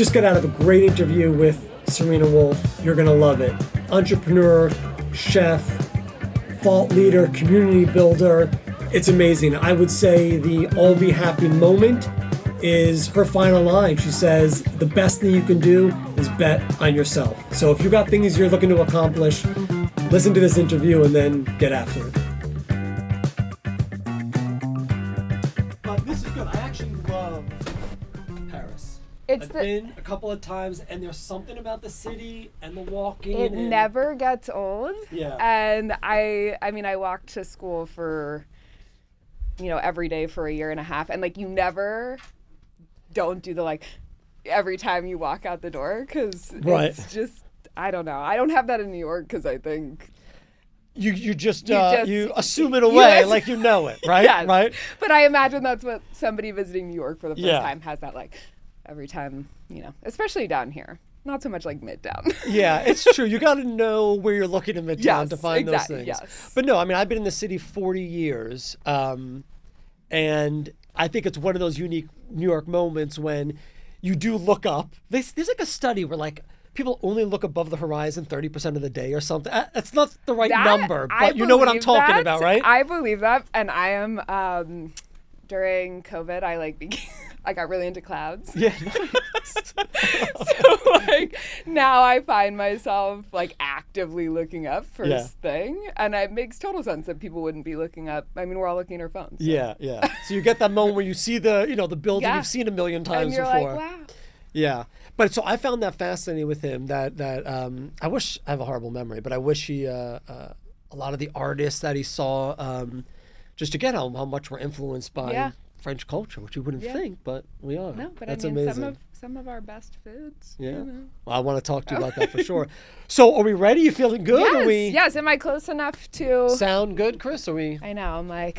just got out of a great interview with Serena Wolf. You're going to love it. Entrepreneur, chef, thought leader, community builder. It's amazing. I would say the all be happy moment is her final line. She says, the best thing you can do is bet on yourself. So if you got things you're looking to accomplish, listen to this interview and then get after it. This is good. I actually love Paris. I've been a couple of times, and there's something about the city and the walking. It never gets old. Yeah. And I mean, I walked to school for, every day for a year and a half, and you never don't do the every time you walk out the door, because it's just, I don't know. I don't have that in New York because I think you assume it away like you know it, right? Yes. Right. But I imagine that's what somebody visiting New York for the first time has, that every time, especially down here. Not so much like Midtown. Yeah, it's true. You got to know where you're looking in Midtown to find those things. Yes. But no, I mean, I've been in the city 40 years, and I think it's one of those unique New York moments when you do look up. There's a study where people only look above the horizon 30% of the day or something. That's not the right number, but you know what I'm talking about, right? I believe that, and I am. During COVID, I got really into clouds. Yeah. So now I find myself actively looking up first thing, and it makes total sense that people wouldn't be looking up. I mean, we're all looking at our phones. So. Yeah. So you get that moment where you see the building you've seen a million times and you're before. Wow. Yeah. But so I found that fascinating with him that I wish, I have a horrible memory, but I wish he a lot of the artists that he saw, just again how much we're influenced by French culture, which you wouldn't think, but we are. No, but that's amazing. Some of our best foods. Yeah. Well, I want to talk to you about that for sure. So are we ready? You feeling good? Yes. Yes. Am I close enough to sound good, Chris? Are we? I know. I'm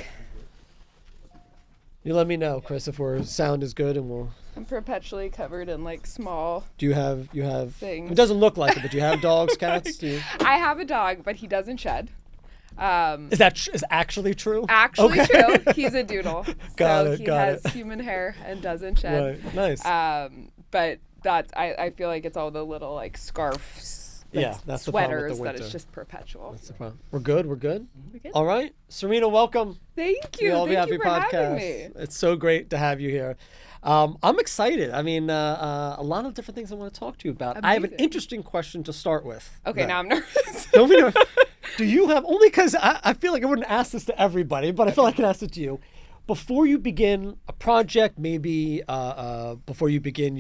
You let me know, Chris, if our sound is good, and we'll. I'm perpetually covered in small. Do you have things. It doesn't look like it, but do you have dogs, cats? Do you? I have a dog, but he doesn't shed. Is that is actually true? Actually true. He's a doodle. He has it. human hair and doesn't shed. Right. Nice. But that's I feel like it's all the little scarves. That's sweaters the problem with the winter. That it's just perpetual. That's the problem. We're good. We're good. We're good. All right, Serena, welcome. Thank you. Thank you for having me. It's so great to have you here. I'm excited. I mean, a lot of different things I want to talk to you about. Amazing. I have an interesting question to start with. Okay, now I'm nervous. Don't be nervous. Do you have, only because I feel like I wouldn't ask this to everybody, but I feel like I can ask it to you. Before you begin a project, maybe before you begin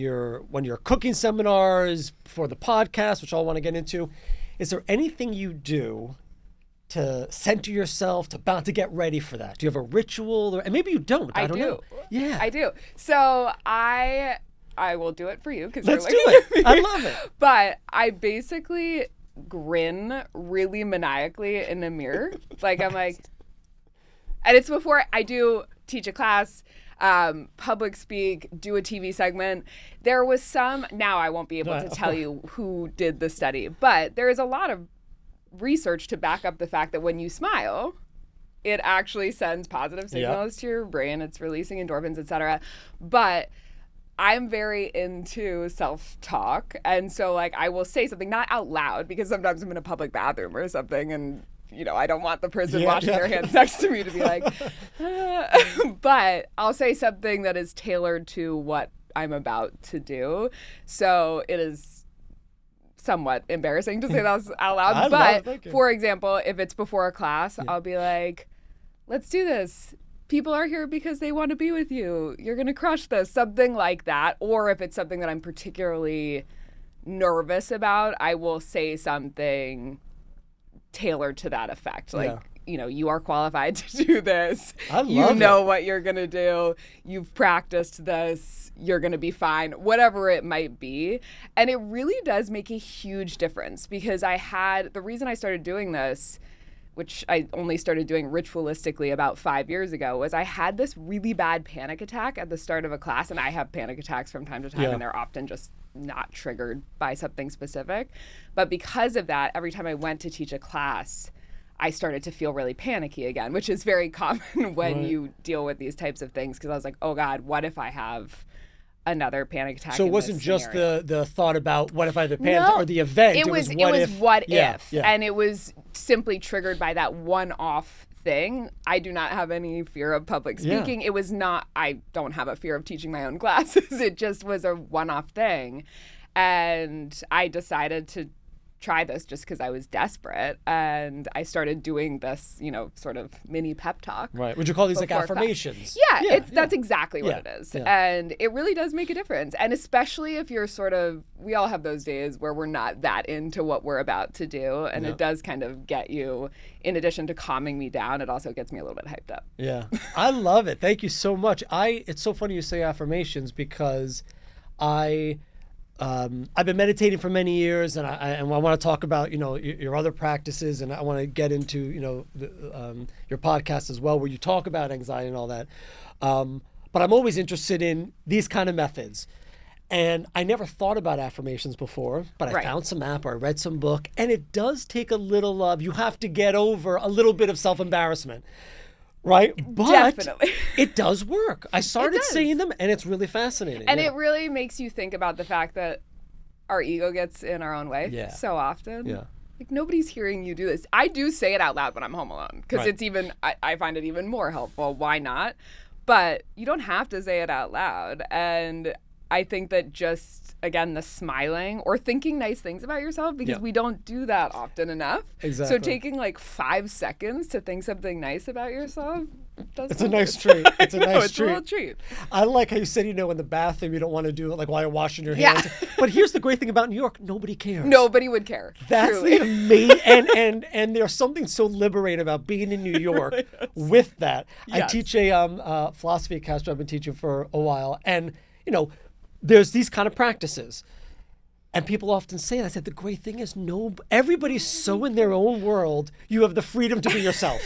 one of your cooking seminars, before the podcast, which I want to get into, is there anything you do to center yourself, to get ready for that? Do you have a ritual? And maybe you don't. I don't know. Yeah. I do. So I will do it for you because Let's do it. I love it. But I basically grin really maniacally in the mirror. I'm and it's before I do teach a class, public speak, do a TV segment. There was now I won't be able to tell you who did the study, but there is a lot of research to back up the fact that when you smile, it actually sends positive signals to your brain. It's releasing endorphins, etc. But I'm very into self-talk, and so I will say something not out loud because sometimes I'm in a public bathroom or something, and I don't want the person washing their hands next to me to be but I'll say something that is tailored to what I'm about to do. So it is somewhat embarrassing to say that out loud. But for example, if it's before a class, I'll be like, let's do this. People are here because they want to be with you. You're going to crush this. Something like that. Or if it's something that I'm particularly nervous about, I will say something tailored to that effect. You are qualified to do this. I love know what you're going to do. You've practiced this. You're going to be fine, whatever it might be. And it really does make a huge difference because the reason I started doing this, which I only started doing ritualistically about 5 years ago, was I had this really bad panic attack at the start of a class. And I have panic attacks from time to time, and they're often just not triggered by something specific. But because of that, every time I went to teach a class, I started to feel really panicky again, which is very common when you deal with these types of things. Because I was like, oh God, what if I have another panic attack. So it in wasn't this just scenario. the thought about what if I had the panic attack or the event. It was what if. And it was simply triggered by that one-off thing. I do not have any fear of public speaking. It was not, I don't have a fear of teaching my own classes. It just was a one-off thing. And I decided to try this just because I was desperate. And I started doing this, sort of mini pep talk. Right. Would you call these like before affirmations? Yeah, that's exactly what it is. Yeah. And it really does make a difference. And especially if you're we all have those days where we're not that into what we're about to do. And it does kind of get you, in addition to calming me down, it also gets me a little bit hyped up. Yeah. I love it. Thank you so much. It's so funny you say affirmations because I've been meditating for many years, and I want to talk about your other practices, and I want to get into your podcast as well, where you talk about anxiety and all that. But I'm always interested in these kind of methods, and I never thought about affirmations before. But I found some app or I read some book, and it does take a little of you have to get over a little bit of self-embarrassment. Right? But definitely. It does work. I started saying them, and it's really fascinating. And it really makes you think about the fact that our ego gets in our own way so often. Yeah. Like, nobody's hearing you do this. I do say it out loud when I'm home alone because it's even, I find it even more helpful. Why not? But you don't have to say it out loud. And I think that just, again, the smiling or thinking nice things about yourself, because we don't do that often enough. Exactly. So taking like 5 seconds to think something nice about yourself, it's a nice treat. It's a nice treat. It's a little treat. I like how you said, in the bathroom, you don't want to do it like while you're washing your hands. But here's the great thing about New York. Nobody cares. Nobody would care. That's truly. the amazing, and there's something so liberating about being in New York with that. I teach a philosophy class I've been teaching for a while, and, there's these kind of practices. And people often say that. I said, the great thing is everybody's so in their own world, you have the freedom to be yourself,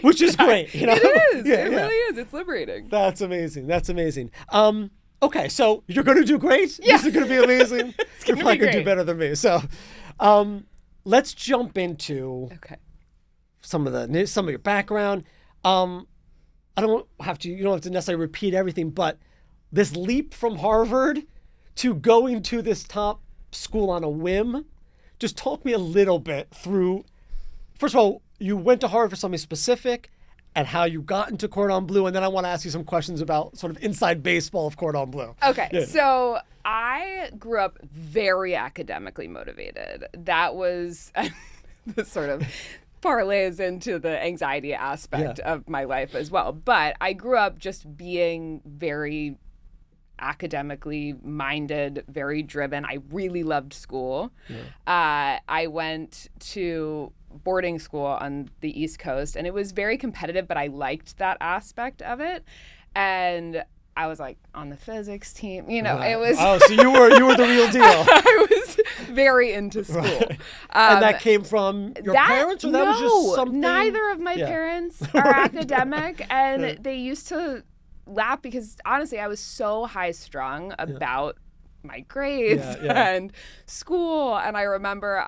which is great. It is. It really is. It's liberating. That's amazing. That's amazing. Okay, so you're going to do great? Yeah. This is going to be amazing? You're probably going to do great. better than me. So let's jump into some of your background. You don't have to necessarily repeat everything, but this leap from Harvard to going to this top school on a whim, just talk me a little bit through, first of all, you went to Harvard for something specific and how you got into Cordon Bleu, and then I want to ask you some questions about sort of inside baseball of Cordon Bleu. Okay, so I grew up very academically motivated. That was the sort of parlays into the anxiety aspect of my life as well. But I grew up just being very academically minded, very driven. I really loved school. I went to boarding school on the East Coast, and it was very competitive, but I liked that aspect of it. And I was like on the physics team, it was. Oh, so you were the real deal. I was very into school. And that came from your parents, or that was just something? Neither of my parents are academic, and they used to laugh because honestly, I was so high strung about my grades and school. And I remember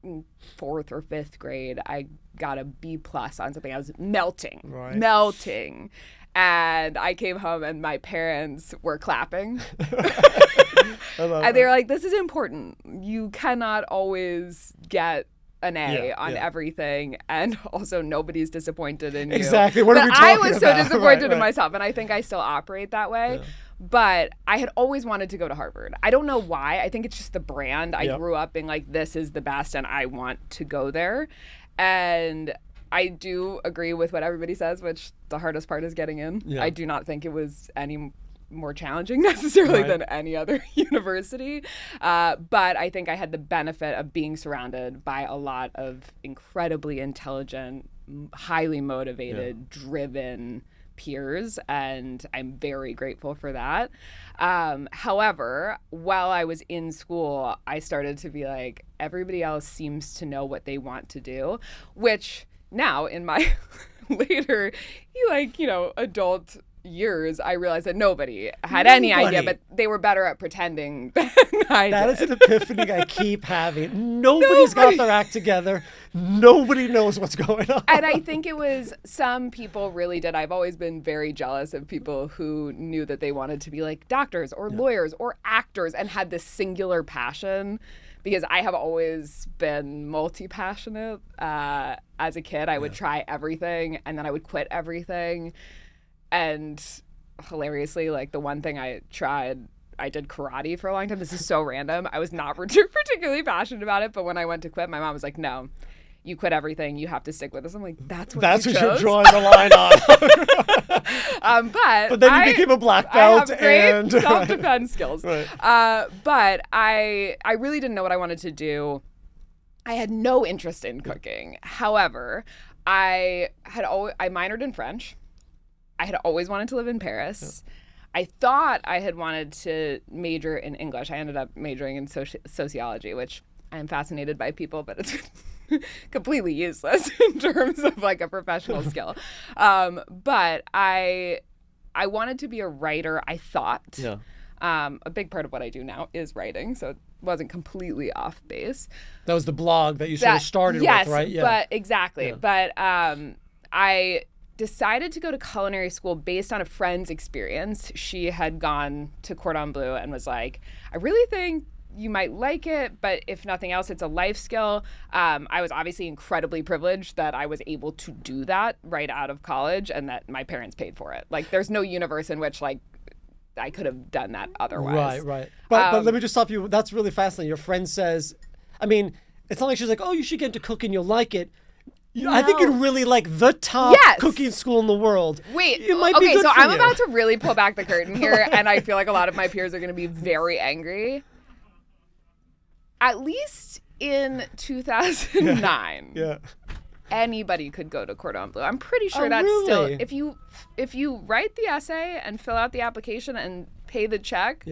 in 4th or 5th grade, I got a B+ on something. I was melting. And I came home and my parents were clapping. And they were like, this is important. You cannot always get an A on everything, and also nobody's disappointed in you. Exactly. What are we talking about? I was so disappointed in myself, and I think I still operate that way. But I had always wanted to go to Harvard. I don't know why. I think it's just the brand. I grew up being like, this is the best, and I want to go there. And I do agree with what everybody says, which the hardest part is getting in. I do not think it was any more challenging necessarily than any other university. But I think I had the benefit of being surrounded by a lot of incredibly intelligent, highly motivated, driven peers, and I'm very grateful for that. However, while I was in school, I started to be like, everybody else seems to know what they want to do, which now in my later, adult years, I realized that nobody had any idea, but they were better at pretending than I did. That is an epiphany I keep having. Nobody's got their act together. Nobody knows what's going on. And I think it was some people really did. I've always been very jealous of people who knew that they wanted to be like doctors or lawyers or actors and had this singular passion, because I have always been multi-passionate. As a kid, I would try everything and then I would quit everything. And hilariously, like the one thing I tried, I did karate for a long time. This is so random. I was not particularly passionate about it, but when I went to quit, my mom was like, no, you quit everything. You have to stick with this. I'm like, that's what you're drawing the line on. But then you became a black belt. I have great and self-defense skills. Right. But I really didn't know what I wanted to do. I had no interest in cooking. However, I minored in French. I had always wanted to live in Paris. Yeah. I thought I had wanted to major in English. I ended up majoring in sociology, which I am fascinated by people, but it's completely useless in terms of like a professional skill. But I wanted to be a writer, I thought. Yeah. A big part of what I do now is writing, so it wasn't completely off base. That was the blog that you sort of started with, right? Yes, but exactly. Yeah. But I decided to go to culinary school based on a friend's experience. She had gone to Cordon Bleu and was like, I really think you might like it, but if nothing else, it's a life skill. I was obviously incredibly privileged that I was able to do that right out of college and that my parents paid for it. Like, there's no universe in which, like, I could have done that otherwise. Right. But let me just stop you. That's really fascinating. Your friend says, I mean, it's not like she's like, oh, you should get into cooking, you'll like it. No. I think you're really like the top cooking school in the world. Wait, it might be good so for I'm you. about to really pull back the curtain here, and I feel like a lot of my peers are going to be very angry. At least in 2009, anybody could go to Cordon Bleu. I'm pretty sure that's really? Still, if you write the essay and fill out the application and pay the check,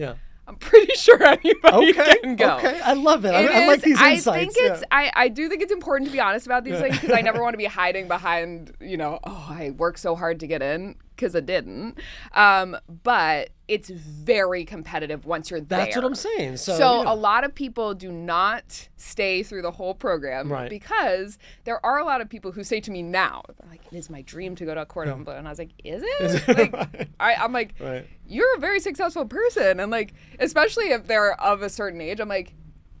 I'm pretty sure anybody can go. Okay, I love it. I like these insights. I do think it's important to be honest about these things, because I never want to be hiding behind, I worked so hard to get in, because I didn't. But it's very competitive once you're there. That's what I'm saying. So a lot of people do not stay through the whole program because there are a lot of people who say to me now, they're like, it is my dream to go to Cordon Bleu. And I was like, is it? Like, I'm like, you're a very successful person. And like, especially if they're of a certain age, I'm like,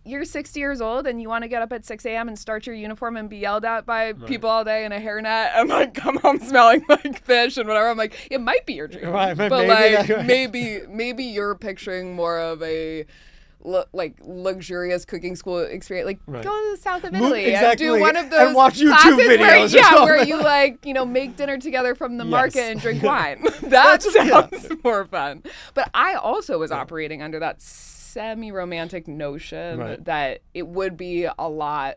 you're 60 years old and you want to get up at 6 a.m. and start your uniform and be yelled at by people all day in a hairnet and like come home smelling like fish and whatever. I'm like, it might be your dream, but maybe you're picturing more of a like luxurious cooking school experience. Like go to the south of Italy and do one of those and watch YouTube classes videos where you like make dinner together from the market and drink wine. That sounds more fun. But I also was operating under that semi-romantic notion that it would be a lot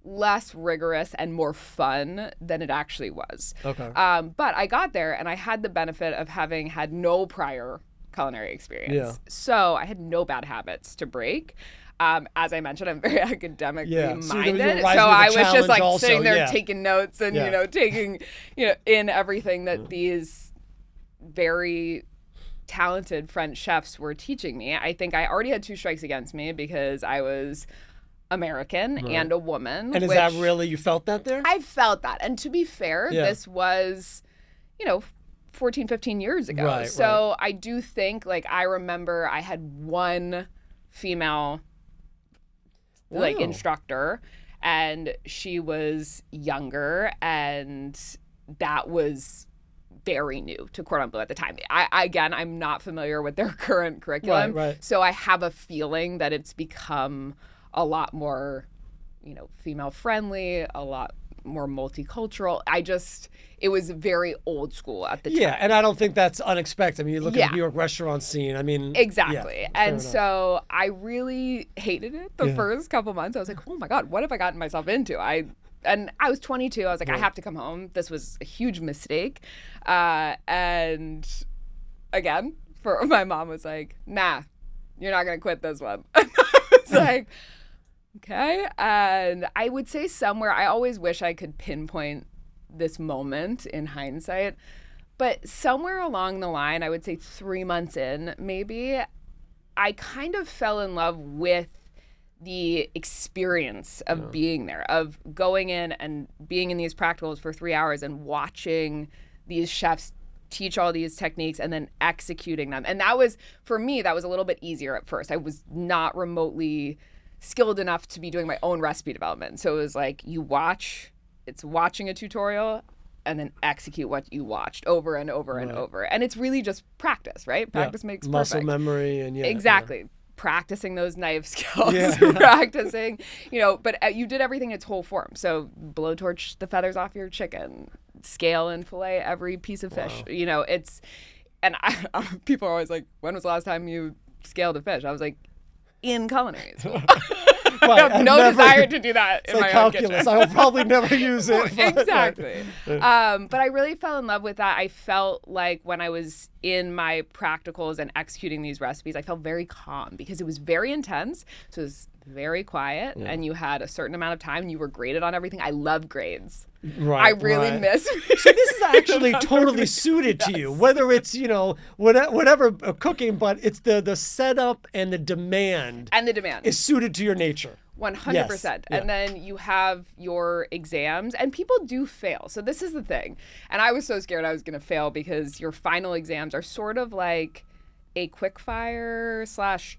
less rigorous and more fun than it actually was. Okay. But I got there and I had the benefit of having had no prior culinary experience. Yeah. So I had no bad habits to break. As I mentioned, I'm very academically minded. So I was just like sitting there taking notes and, taking, in everything that these very talented French chefs were teaching me. I think I already had 2 strikes against me because I was American and a woman. And is that really, you felt that there? I felt that. And to be fair, this was, 14, 15 years ago. So I do think, like, I remember I had one female instructor, and she was younger, and that was very new to Cordon Bleu at the time. I'm not familiar with their current curriculum. So I have a feeling that it's become a lot more, female friendly, a lot more multicultural. It was very old school at the time. Yeah, and I don't think that's unexpected. I mean, you look at the New York restaurant scene. I mean, exactly. And so I really hated it the first couple months. I was like, oh my God, what have I gotten myself into? And I was 22. I was like, I have to come home. This was a huge mistake. And again, my mom was like, nah, you're not going to quit this one. I was like, okay. And I would say somewhere, I always wish I could pinpoint this moment in hindsight, But somewhere along the line, I would say 3 months in, maybe, I kind of fell in love with the experience of being there, of going in and being in these practicals for 3 hours and watching these chefs teach all these techniques and then executing them. And that was, for me, that was a little bit easier at first. I was not remotely skilled enough to be doing my own recipe development. So it was like, it's watching a tutorial and then execute what you watched over and over and over. And it's really just practice, right? Practice makes perfect. Muscle memory and exactly. Yeah. Practicing those knife skills, practicing, but you did everything in its whole form. So blowtorch the feathers off your chicken, scale and fillet every piece of fish. People are always like, when was the last time you scaled a fish? I was like, in culinary school. I have no desire to do that in my own kitchen. I will probably never use it. Exactly. But I really fell in love with that. I felt like when I was in my practicals and executing these recipes, I felt very calm because it was very intense. So it was very quiet and you had a certain amount of time and you were graded on everything. I love grades. Right. I really miss. So this is actually totally suited to you, whether it's, whatever cooking, but it's the setup and the demand. And the demand. Is suited to your nature. 100%. Yes. And then you have your exams and people do fail. So this is the thing. And I was so scared I was going to fail because your final exams are sort of like a quickfire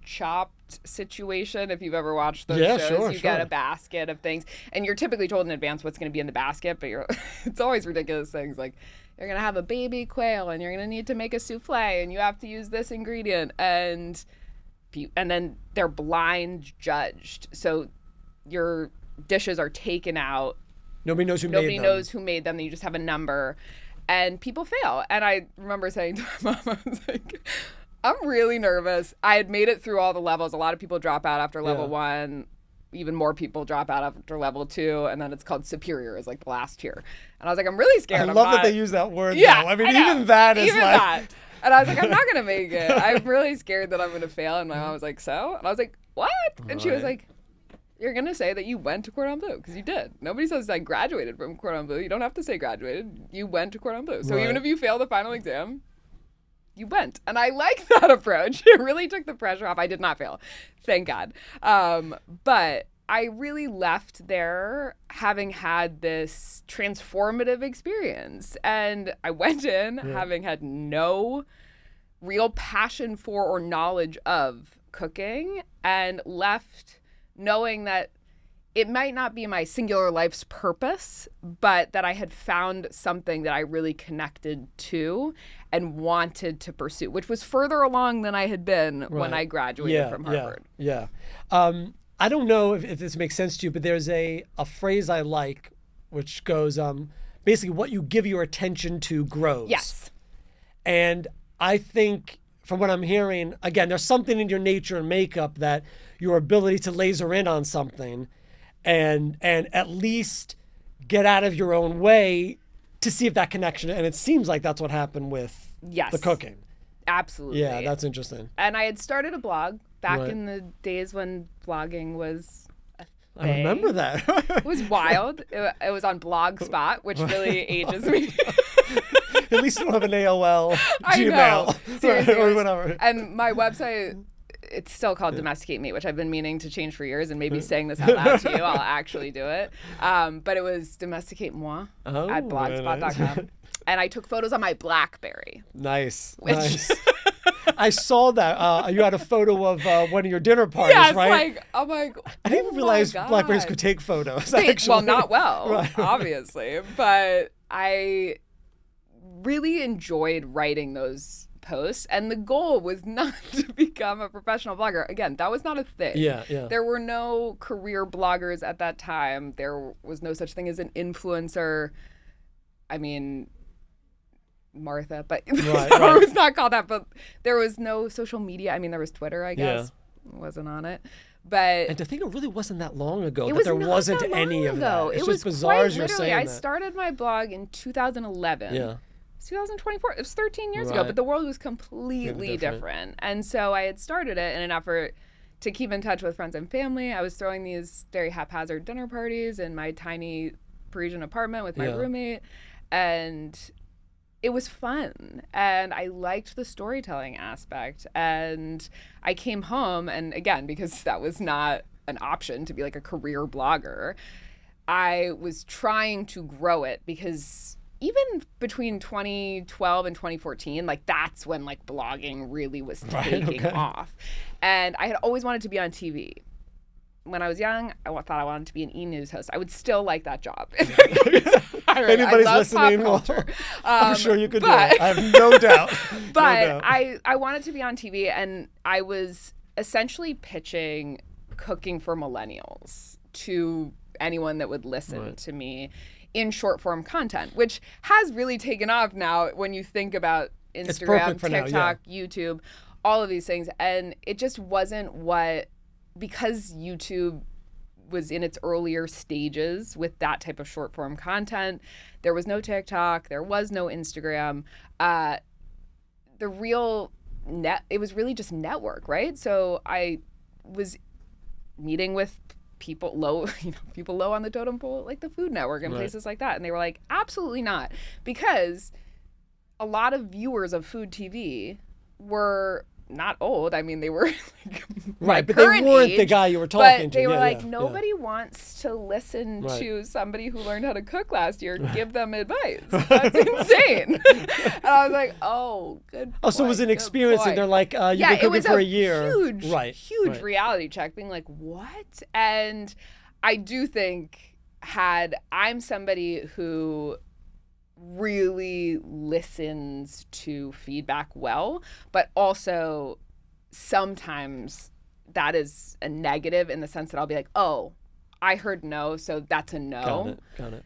/ chopped situation. If you've ever watched those shows, you get a basket of things and you're typically told in advance what's going to be in the basket, but it's always ridiculous things like you're going to have a baby quail and you're going to need to make a souffle and you have to use this ingredient and then they're blind judged. So your dishes are taken out. Nobody knows who made them. Nobody knows who made them. You just have a number and people fail. And I remember saying to my mom, I was like, I'm really nervous. I had made it through all the levels. A lot of people drop out after level 1. Even more people drop out after level 2. And then it's called superior is like the last tier. And I was like, I'm really scared. I love that they use that word. Yeah, though. I mean, even that is even like. That. And I was like, I'm not going to make it. I'm really scared that I'm going to fail. And my mom was like, so? And I was like, what? And she was like, you're going to say that you went to Cordon Bleu because you did. Nobody says I graduated from Cordon Bleu. You don't have to say graduated. You went to Cordon Bleu. So even if you fail the final exam, you went. And I like that approach. It really took the pressure off. I did not fail. Thank God. But I really left there having had this transformative experience. And I went in having had no real passion for or knowledge of cooking and left knowing that it might not be my singular life's purpose, but that I had found something that I really connected to and wanted to pursue, which was further along than I had been when I graduated from Harvard. Yeah. I don't know if this makes sense to you, but there's a phrase I like, which goes, basically what you give your attention to grows. Yes. And I think from what I'm hearing, again, there's something in your nature and makeup that your ability to laser in on something and at least get out of your own way to see if that connection, and it seems like that's what happened with the cooking. Absolutely. Yeah, that's interesting. And I had started a blog back in the days when blogging was a thing. I remember that. It was wild. It was on Blogspot, which really ages me. At least you don't have an AOL, I Gmail, know. Seriously, or whatever. And my website, it's still called Domesticate Me, which I've been meaning to change for years, and maybe saying this out loud to you, I'll actually do it. But it was Domesticate Moi at blogspot.com. And I took photos on my BlackBerry. Nice. I saw that. You had a photo of one of your dinner parties, right? I'm like, I didn't even realize BlackBerries could take photos. Well, not well, obviously. But I really enjoyed writing those posts, and the goal was not to become a professional blogger. Again, that was not a thing. Yeah. There were no career bloggers at that time. There was no such thing as an influencer. I mean, Martha, but it was not called that. But there was no social media. I mean, there was Twitter, I guess. Wasn't on it. But and to think it really wasn't that long ago that there wasn't any of that. It's just bizarre as you're saying I started my blog in 2011. Yeah. 2024. It was 13 years ago, but the world was completely different. And so I had started it in an effort to keep in touch with friends and family. I was throwing these very haphazard dinner parties in my tiny Parisian apartment with my roommate. And it was fun and I liked the storytelling aspect. And I came home, and again, because that was not an option to be like a career blogger, I was trying to grow it, because even between 2012 and 2014, like that's when like blogging really was taking off. And I had always wanted to be on TV. When I was young, I thought I wanted to be an e-news host. I would still like that job. If anybody's listening, well, I'm sure you could do it. I have no doubt. But I wanted to be on TV, and I was essentially pitching cooking for millennials to anyone that would listen to me in short form content, which has really taken off now when you think about Instagram, TikTok, YouTube, all of these things. And it just wasn't because YouTube was in its earlier stages with that type of short form content. There was no TikTok, there was no Instagram. It was really just network, right? So I was meeting with people low on the totem pole, like the Food Network and places like that. And they were like, absolutely not. Because a lot of viewers of food TV were not old. I mean, they were like but they weren't age, the guy you were talking to. But they were like, nobody wants to listen to somebody who learned how to cook last year give them advice. That's insane. And I was like, oh, good point, so it was an experience, and they're like, you've been cooking for a year. Huge reality check, being like, what? And I do think I'm somebody who really listens to feedback well, but also sometimes that is a negative in the sense that I'll be like, oh, I heard no, so that's a no. Got it.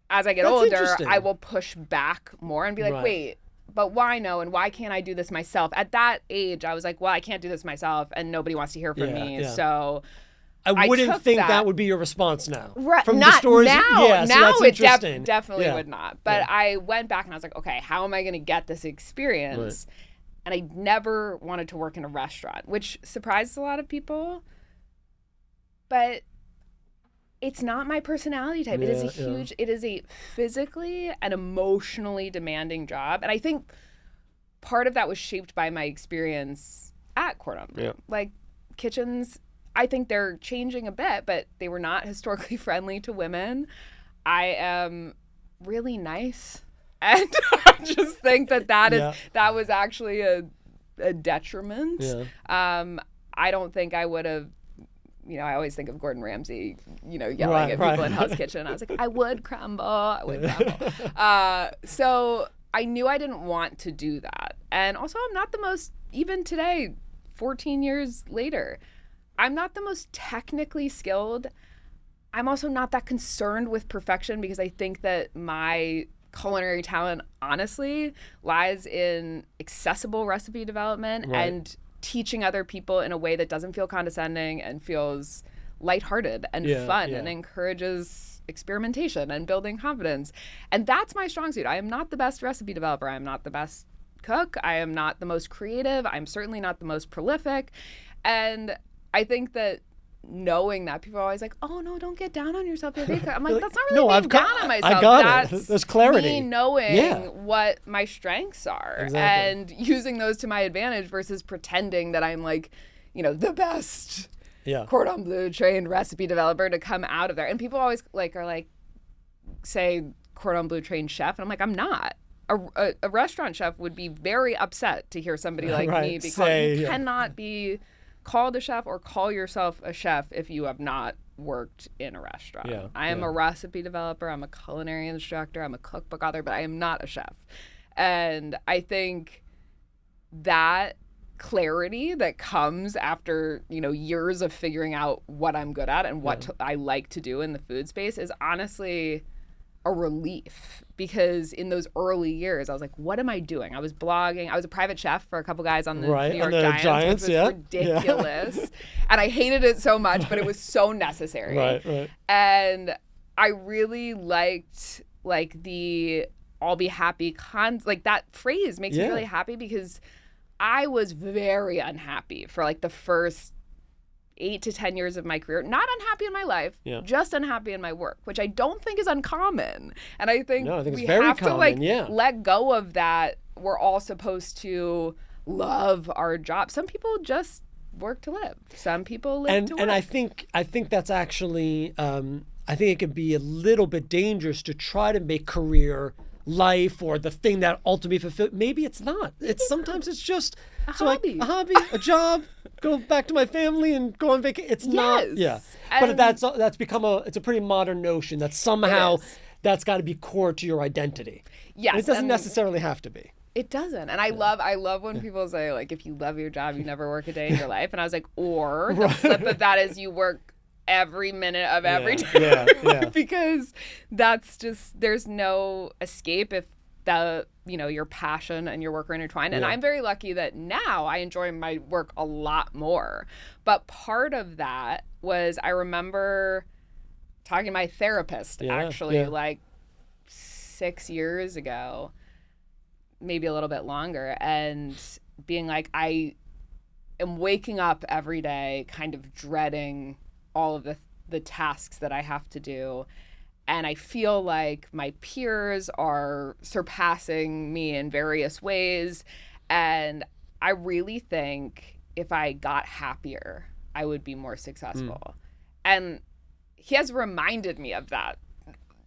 As I get older, I will push back more and be like, wait, but why no? And why can't I do this myself? At that age, I was like, well, I can't do this myself, and nobody wants to hear from me. So I wouldn't think that would be your response now. Right. From not the stories. now. Yeah, now so it interesting. Definitely would not. But I went back and I was like, okay, how am I going to get this experience? And I never wanted to work in a restaurant, which surprises a lot of people. But it's not my personality type. It is a physically and emotionally demanding job. And I think part of that was shaped by my experience at Cordon Bleu. Yeah. Like kitchens, I think they're changing a bit, but they were not historically friendly to women. I am really nice. And I just think that was actually a detriment. Yeah. I don't think I would have, I always think of Gordon Ramsay, yelling at people in Hell's Kitchen. I was like, I would crumble. So I knew I didn't want to do that. And also I'm not the most, even today, 14 years later, I'm not the most technically skilled. I'm also not that concerned with perfection, because I think that my culinary talent, honestly, lies in accessible recipe development and teaching other people in a way that doesn't feel condescending and feels lighthearted and fun and encourages experimentation and building confidence. And that's my strong suit. I am not the best recipe developer. I'm not the best cook. I am not the most creative. I'm certainly not the most prolific. And I think that knowing that, people are always like, oh no, don't get down on yourself. I'm like, that's not really being down on myself. I got it. There's clarity. Me knowing what my strengths are and using those to my advantage versus pretending that I'm like, the best Cordon Bleu trained recipe developer to come out of there. And people always say Cordon Bleu trained chef, and I'm like, I'm not. A restaurant chef would be very upset to hear somebody like me because you cannot be called a chef or call yourself a chef if you have not worked in a restaurant. I am a recipe developer. I'm a culinary instructor. I'm a cookbook author, but I am not a chef. And I think that clarity that comes after, years of figuring out what I'm good at and what I like to do in the food space is honestly a relief, because in those early years I was like, what am I doing? I was blogging. I was a private chef for a couple guys on the New York Giants, which was ridiculous. And I hated it so much, but it was so necessary. Right. And I really liked the "I'll be happy" that phrase makes me really happy, because I was very unhappy for the first 8 to 10 years of my career, not unhappy in my life, just unhappy in my work, which I don't think is uncommon. And I think, we have to let go of that. We're all supposed to love our job. Some people just work to live. Some people live to work. And I think that's actually, I think it can be a little bit dangerous to try to make career life or the thing that ultimately fulfills. Maybe it's not. Sometimes it's just a hobby, a job, go back to my family and go on vacation. It's not. Yeah. But that's become it's a pretty modern notion that somehow that's got to be core to your identity. Yes. And it doesn't necessarily have to be. It doesn't. And I love when people say, like, if you love your job, you never work a day in your life. And I was like, or the flip of that is you work every minute of every day. Because that's just, there's no escape if your passion and your work are intertwined. And I'm very lucky that now I enjoy my work a lot more. But part of that was, I remember talking to my therapist like 6 years ago, maybe a little bit longer, and being like, I am waking up every day kind of dreading all of the tasks that I have to do. And I feel like my peers are surpassing me in various ways. And I really think if I got happier, I would be more successful. And he has reminded me of that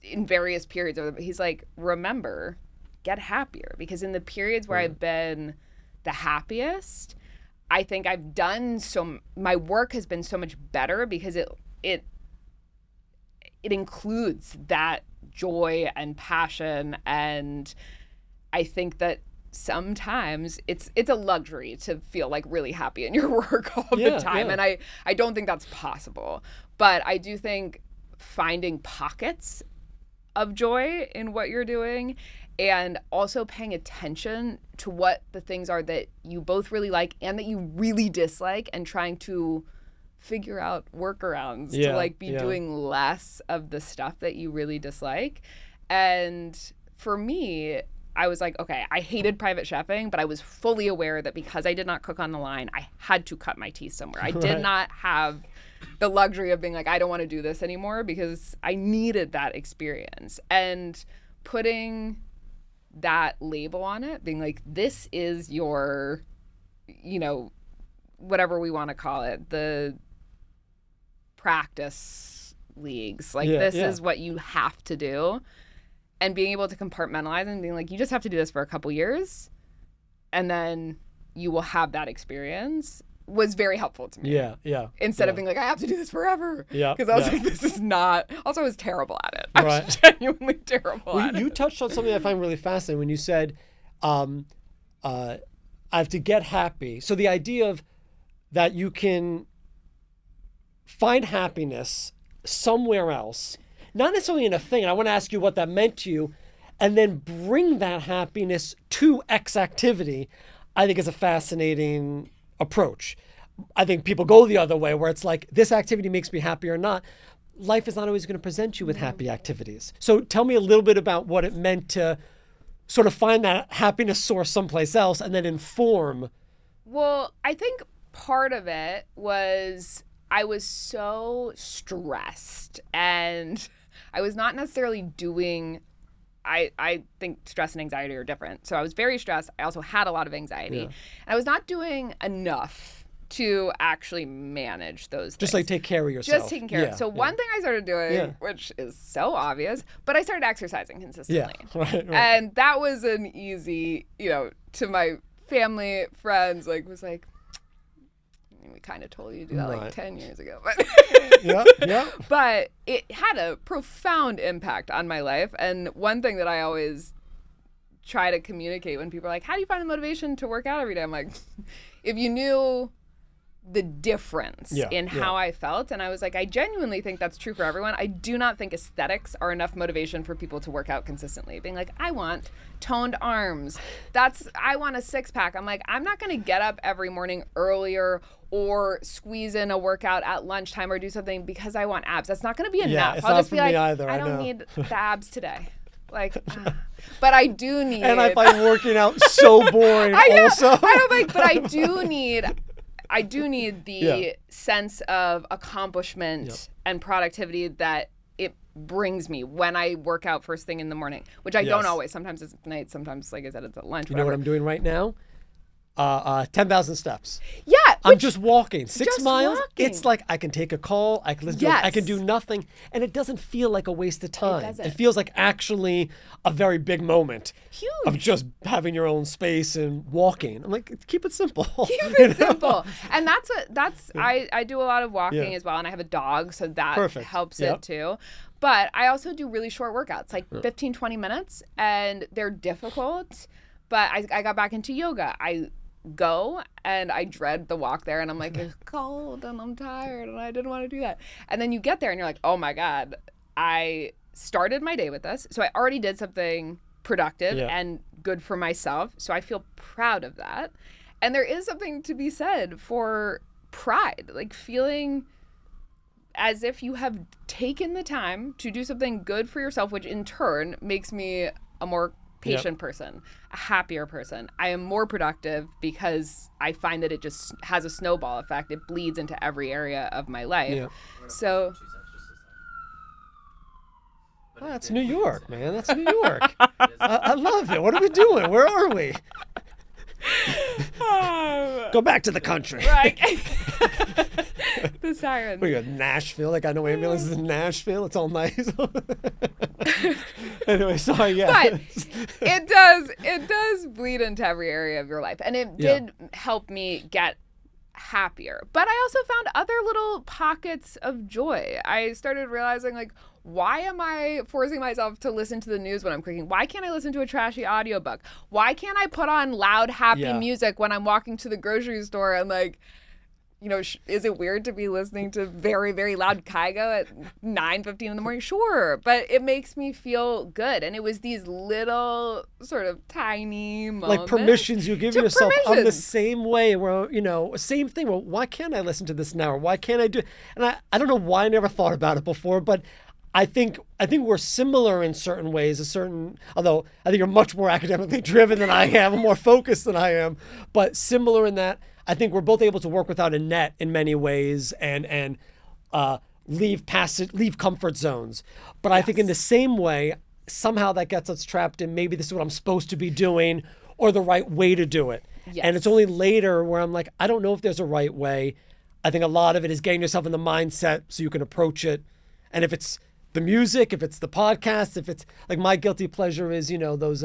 in various periods. He's like, remember, get happier. Because in the periods where I've been the happiest, I think I've done my work has been so much better because it includes that joy and passion. And I think that sometimes it's a luxury to feel like really happy in your work all the time. And I don't think that's possible. But I do think finding pockets of joy in what you're doing, and also paying attention to what the things are that you both really like and that you really dislike, and trying to figure out workarounds to be doing less of the stuff that you really dislike. And for me, I was like, okay, I hated private chefing, but I was fully aware that because I did not cook on the line, I had to cut my teeth somewhere. I did not have the luxury of being like, I don't want to do this anymore, because I needed that experience. And putting that label on it, being like, this is your, whatever we want to call it, the practice leagues, this is what you have to do. And being able to compartmentalize and being like, you just have to do this for a couple years and then you will have that experience, was very helpful to me. Instead of being like, I have to do this forever. Because I was like, this is not. Also, I was terrible at it. I was genuinely terrible at it. You touched on something I find really fascinating when you said, I have to get happy. So the idea of that you can find happiness somewhere else, not necessarily in a thing. And I want to ask you what that meant to you, and then bring that happiness to X activity, I think is a fascinating approach. I think people go the other way, where it's like, this activity makes me happy or not. Life is not always going to present you with happy activities. So tell me a little bit about what it meant to sort of find that happiness source someplace else and then inform. Well, I think part of it was I was so stressed, and I was not necessarily doing, I think stress and anxiety are different. So I was very stressed. I also had a lot of anxiety. And I was not doing enough to actually manage those things. Just like take care of yourself. Just taking care of it. So one thing I started doing, which is so obvious, but I started exercising consistently. Right. And that was an easy, to my family, friends, was like, we kind of told you to do that 10 years ago. But But it had a profound impact on my life. And one thing that I always try to communicate when people are like, how do you find the motivation to work out every day? I'm like, if you knew the difference in how I felt. And I was like, I genuinely think that's true for everyone. I do not think aesthetics are enough motivation for people to work out consistently. Being like, I want toned arms. I want a six pack. I'm like, I'm not going to get up every morning earlier or squeeze in a workout at lunchtime or do something because I want abs. That's not going to be enough. I'll just be like, I don't need the abs today. But I do need. And I find working out so boring. Also, I don't like, but I do need I do need the sense of accomplishment and productivity that it brings me when I work out first thing in the morning, which I don't always. Sometimes it's at night. Sometimes, like I said, it's at lunch. You know what I'm doing right now? 10,000 steps. Yeah. I'm just walking 6 miles. Walking. It's like I can take a call. I can listen to it, I can do nothing. And it doesn't feel like a waste of time. It feels like actually a very big moment. Huge. Of just having your own space and walking. I'm like, keep it simple. Keep it simple. And I do a lot of walking as well. And I have a dog, so that helps it too. But I also do really short workouts, like 15, 20 minutes. And they're difficult. But I got back into yoga. I go and I dread the walk there, and I'm like, it's cold and I'm tired and I didn't want to do that. And then you get there and you're like, oh my God, I started my day with this. So I already did something productive and good for myself. So I feel proud of that. And there is something to be said for pride, like feeling as if you have taken the time to do something good for yourself, which in turn makes me a more patient person, a happier person. I am more productive because I find that it just has a snowball effect. It bleeds into every area of my life. Yeah. So that's New York, man. That's New York. I love it. What are we doing? Where are we? Go back to the country. Right. The sirens. We got Nashville. Like I know ambulances in Nashville. It's all nice. Anyway, sorry. Yeah. But it does bleed into every area of your life, and it did help me get happier. But I also found other little pockets of joy. I started realizing, like, why am I forcing myself to listen to the news when I'm cooking? Why can't I listen to a trashy audiobook? Why can't I put on loud, happy music when I'm walking to the grocery store and, like, you know, is it weird to be listening to very, very loud Kygo at 9:15 in the morning? Sure, but it makes me feel good. And it was these little sort of tiny moments. Like permissions you give yourself. I'm the same way where, you know, same thing. Well, why can't I listen to this now? Or why can't I do it? And I don't know why I never thought about it before, but I think we're similar in certain ways. Although I think you're much more academically driven than I am, more focused than I am, but similar in that I think we're both able to work without a net in many ways and leave comfort zones. But I think in the same way, somehow that gets us trapped in maybe this is what I'm supposed to be doing or the right way to do it. Yes. And it's only later where I'm like, I don't know if there's a right way. I think a lot of it is getting yourself in the mindset so you can approach it. And if it's the music, if it's the podcast, if it's like my guilty pleasure is, you know, those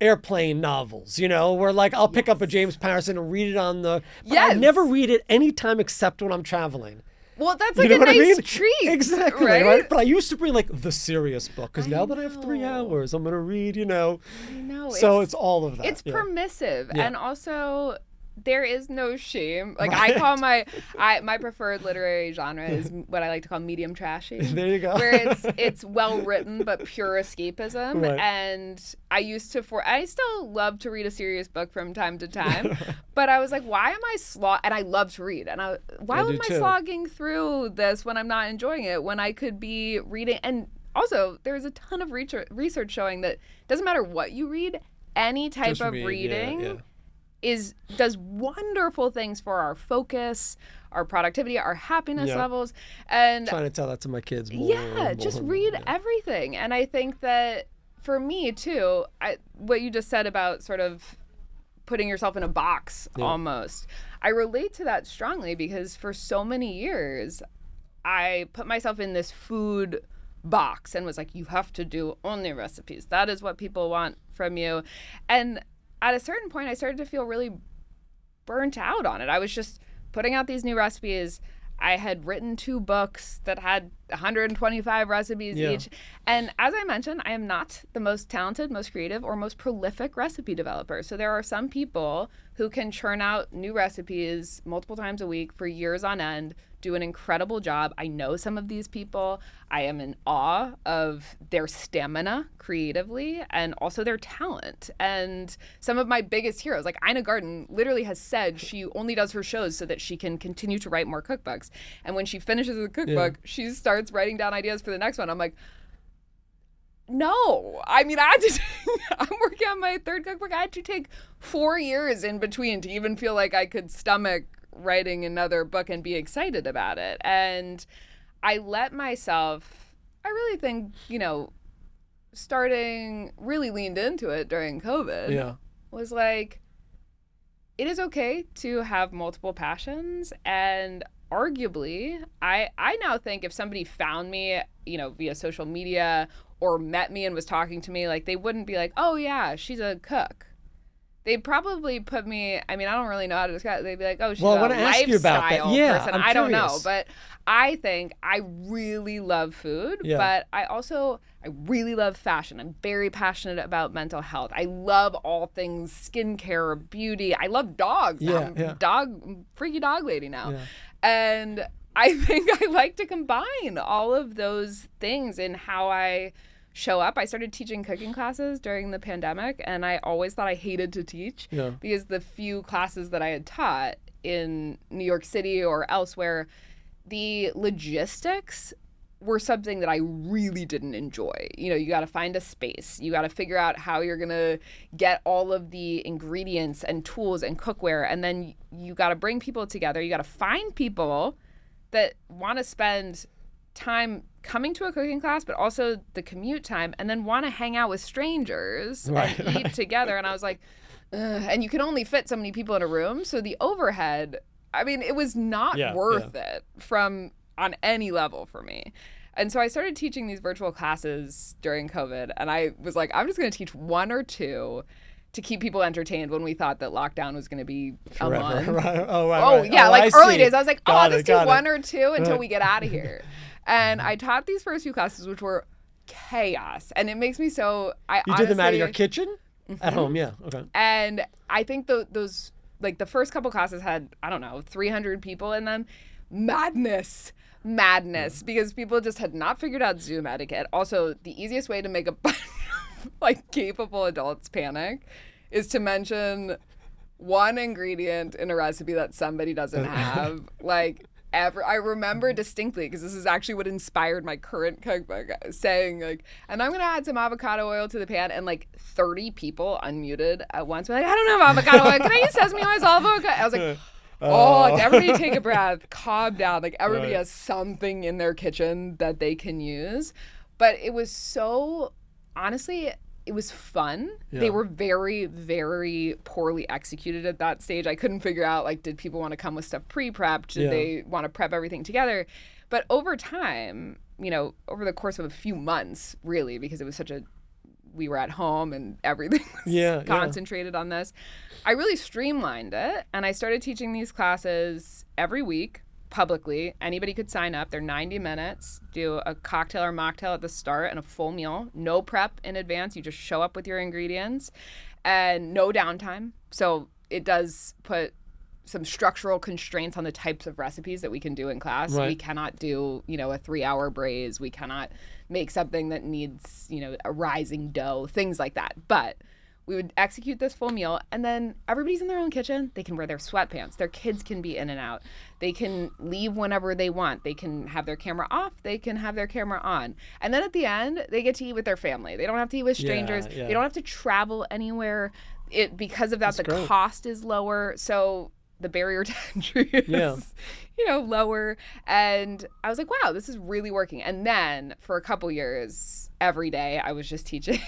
airplane novels, you know, where like I'll pick up a James Patterson and read it on the. But I never read it anytime except when I'm traveling. Well, that's like a nice treat. Exactly, right? But I used to read like the serious book because now that I have 3 hours, I'm going to read, you know. I know. So it's all of that. It's permissive. Yeah. And also there is no shame. Like I call my preferred literary genre is what I like to call medium trashy. There you go. Where it's well written but pure escapism. Right. And I still love to read a serious book from time to time. But I was like, why am I and I love to read. And why am I slogging through this when I'm not enjoying it when I could be reading? And also there's a ton of research showing that it doesn't matter what you read, any type of reading does wonderful things for our focus, our productivity, our happiness levels. And trying to tell that to my kids more. Yeah, just read everything. And I think that for me too, what you just said about sort of putting yourself in a box almost, I relate to that strongly because for so many years I put myself in this food box and was like, you have to do only recipes. That is what people want from you. And at a certain point, I started to feel really burnt out on it. I was just putting out these new recipes. I had written 2 books that had 125 recipes each. And as I mentioned, I am not the most talented, most creative, or most prolific recipe developer. So there are some people who can churn out new recipes multiple times a week for years on end, do an incredible job. I know some of these people. I am in awe of their stamina creatively and also their talent. And some of my biggest heroes, like Ina Garten, literally has said she only does her shows so that she can continue to write more cookbooks. And when she finishes the cookbook, she starts writing down ideas for the next one. I'm like, no. I mean, I'm working on my 3rd cookbook. I had to take 4 years in between to even feel like I could stomach writing another book and be excited about it. And I let myself, I really think, really leaned into it during COVID. Yeah. Was like, it is okay to have multiple passions. And arguably, I now think if somebody found me, via social media or met me and was talking to me, like, they wouldn't be like, oh yeah, she's a cook. They'd probably put me, I don't really know how to describe it. They'd be like, oh, she's a lifestyle person. I don't know. But I think I really love food, but I really love fashion. I'm very passionate about mental health. I love all things skincare, beauty. I love dogs. I'm freaky dog lady now. Yeah. And I think I like to combine all of those things in how I show up. I started teaching cooking classes during the pandemic, and I always thought I hated to teach because the few classes that I had taught in New York City or elsewhere, the logistics were something that I really didn't enjoy. You got to find a space. You got to figure out how you're going to get all of the ingredients and tools and cookware, and then you got to bring people together. You got to find people that want to spend time coming to a cooking class, but also the commute time, and then want to hang out with strangers and eat together. And I was like, ugh. And you can only fit so many people in a room. So the overhead, it was not worth it on any level for me. And so I started teaching these virtual classes during COVID. And I was like, I'm just going to teach one or two to keep people entertained when we thought that lockdown was going to be forever. A month. Right. Early days. I was like, I'll just do one or two until we get out of here. And I taught these first few classes, which were chaos. And it makes me so... You did them out of your kitchen? Mm-hmm. At home, yeah. Okay. And I think those, like the first couple classes had, 300 people in them. Madness, because people just had not figured out Zoom etiquette. Also, the easiest way to make a bunch of capable adults panic is to mention one ingredient in a recipe that somebody doesn't have. I remember distinctly, because this is actually what inspired my current cookbook, saying and I'm going to add some avocado oil to the pan, and 30 people unmuted at once were like, I don't have avocado oil. Can I use sesame oil, olive oil? I was like, everybody take a breath, calm down. Everybody has something in their kitchen that they can use. But it was so, honestly, it was fun. Yeah. They were very, very poorly executed at that stage. I couldn't figure out, did people want to come with stuff pre-prepped? Did they want to prep everything together? But over time, over the course of a few months, really, because it was we were at home and everything was concentrated on this, I really streamlined it. And I started teaching these classes every week. Publicly. Anybody could sign up. They're 90 minutes, do a cocktail or mocktail at the start and a full meal. No prep in advance. You just show up with your ingredients and no downtime. So it does put some structural constraints on the types of recipes that we can do in class. Right. We cannot do, a 3-hour braise. We cannot make something that needs, a rising dough, things like that. But we would execute this full meal, and then everybody's in their own kitchen. They can wear their sweatpants. Their kids can be in and out. They can leave whenever they want. They can have their camera off. They can have their camera on. And then at the end, they get to eat with their family. They don't have to eat with strangers. They don't have to travel anywhere. Because of that, the cost is lower. So the barrier to entry is, lower. And I was like, wow, this is really working. And then for a couple years, every day, I was just teaching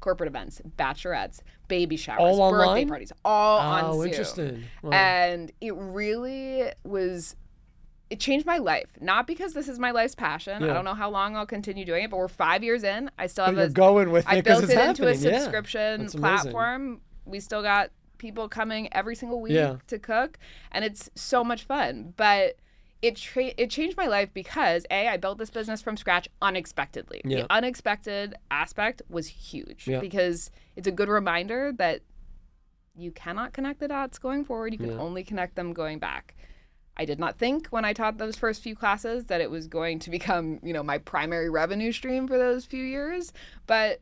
corporate events, bachelorettes, baby showers, all birthday online? Parties, all on Zoom. Interesting. Wow. And it really it changed my life. Not because this is my life's passion. I don't know how long I'll continue doing it, but we're 5 years in. I still have going with it. I built it into a subscription platform. We still got people coming every single week to cook, and it's so much fun. But it changed my life because I built this business from scratch unexpectedly. The unexpected aspect was huge because it's a good reminder that you cannot connect the dots going forward. You can only connect them going back. I did not think when I taught those first few classes that it was going to become, my primary revenue stream for those few years, but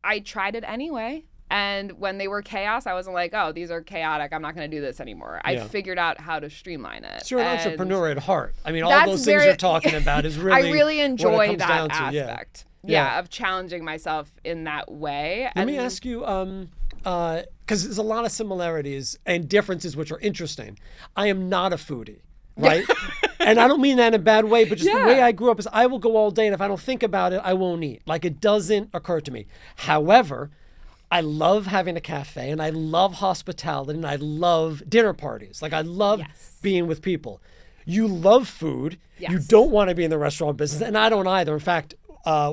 I tried it anyway. And when they were chaos, I wasn't like, oh, these are chaotic. I'm not going to do this anymore. I figured out how to streamline it. So you're an entrepreneur at heart. All those things you're talking about is really I really enjoy that aspect. Of challenging myself in that way. Let me ask you, because there's a lot of similarities and differences which are interesting. I am not a foodie, right? And I don't mean that in a bad way, but just the way I grew up is I will go all day, and if I don't think about it, I won't eat. Like, it doesn't occur to me. However, I love having a cafe, and I love hospitality, and I love dinner parties. Like, I love being with people. You love food. You don't want to be in the restaurant business, and I don't either. In fact,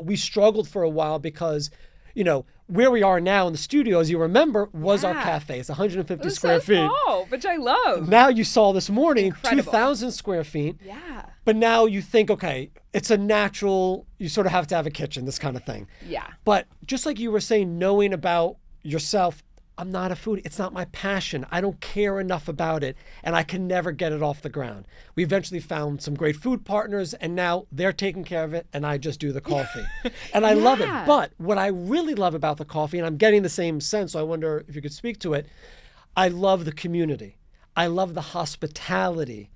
we struggled for a while because, you know, where we are now in the studio, as you remember, was our cafe. It's 150 square feet. Small, which I love. Now you saw this morning, Incredible. 2,000 square feet. Yeah. But now you think, okay, it's a natural, you sort of have to have a kitchen, this kind of thing. Yeah. But just like you were saying, knowing about yourself, I'm not a foodie. It's not my passion. I don't care enough about it, and I can never get it off the ground. We eventually found some great food partners, and now they're taking care of it, and I just do the coffee. And I love it. But what I really love about the coffee, and I'm getting the same sense, so I wonder if you could speak to it, I love the community. I love the hospitality